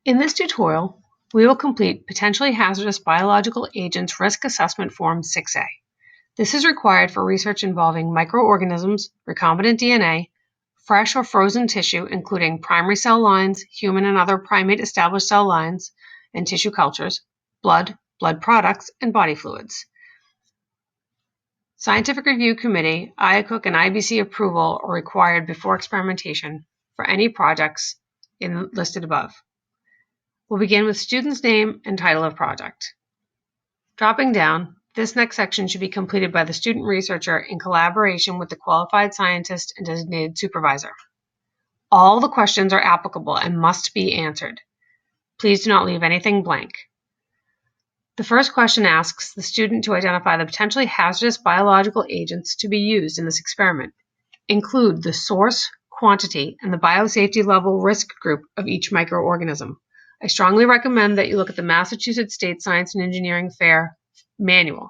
In this tutorial, we will complete Potentially Hazardous Biological Agents Risk Assessment Form 6A. This is required for research involving microorganisms, recombinant DNA, fresh or frozen tissue, including primary cell lines, human and other primate established cell lines, and tissue cultures, blood, blood products, and body fluids. Scientific Review Committee, IACUC, and IBC approval are required before experimentation for any projects listed above. We'll begin with student's name and title of project. Dropping down, this next section should be completed by the student researcher in collaboration with the qualified scientist and designated supervisor. All the questions are applicable and must be answered. Please do not leave anything blank. The first question asks the student to identify the potentially hazardous biological agents to be used in this experiment. Include the source, quantity, and the biosafety level risk group of each microorganism. I strongly recommend that you look at the Massachusetts State Science and Engineering Fair manual.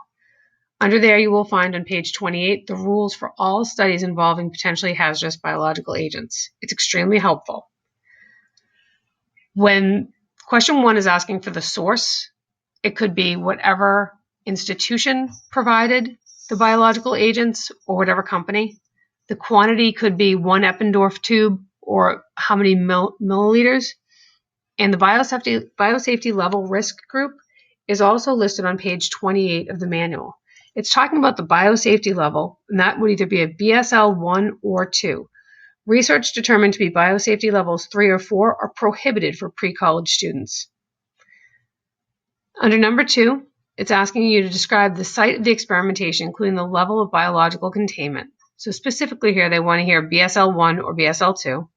Under there, you will find on page 28 the rules for all studies involving potentially hazardous biological agents. It's extremely helpful. When question 1 is asking for the source, it could be whatever institution provided the biological agents or whatever company. The quantity could be 1 Eppendorf tube or how many milliliters. And the biosafety level risk group is also listed on page 28 of the manual. It's talking about the biosafety level, and that would either be a BSL 1 or 2. Research determined to be biosafety levels 3 or 4 are prohibited for pre-college students. Under number 2, it's asking you to describe the site of the experimentation, including the level of biological containment. So specifically here, they want to hear BSL 1 or BSL 2.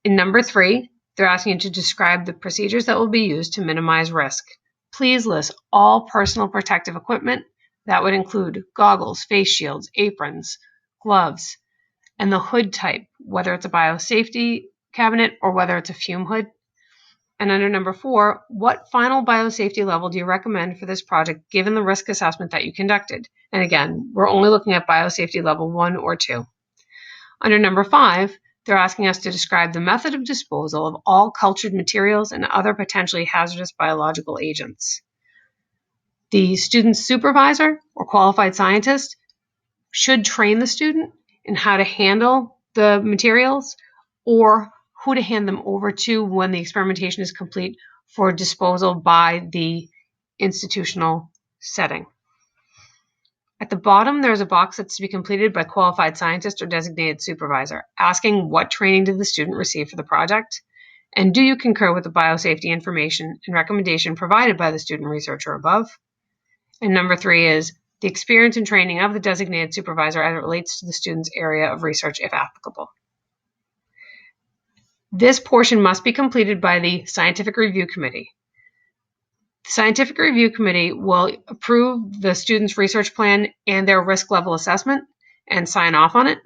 In number 3, they're asking you to describe the procedures that will be used to minimize risk. Please list all personal protective equipment. That would include goggles, face shields, aprons, gloves, and the hood type, whether it's a biosafety cabinet or whether it's a fume hood. And under number 4, what final biosafety level do you recommend for this project given the risk assessment that you conducted? And again, we're only looking at biosafety level 1 or 2. Under number 5, they're asking us to describe the method of disposal of all cultured materials and other potentially hazardous biological agents. The student supervisor or qualified scientist should train the student in how to handle the materials or who to hand them over to when the experimentation is complete for disposal by the institutional setting. At the bottom, there's a box that's to be completed by qualified scientist or designated supervisor, asking what training did the student receive for the project, and do you concur with the biosafety information and recommendation provided by the student researcher above? And number 3 is the experience and training of the designated supervisor as it relates to the student's area of research, if applicable. This portion must be completed by the Scientific Review Committee. The Scientific Review Committee will approve the student's research plan and their risk level assessment and sign off on it.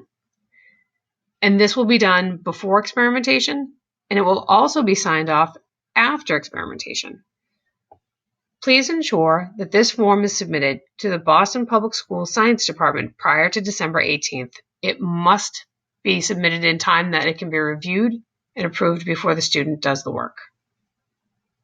And this will be done before experimentation, and it will also be signed off after experimentation. Please ensure that this form is submitted to the Boston Public Schools Science Department prior to December 18th. It must be submitted in time that it can be reviewed and approved before the student does the work.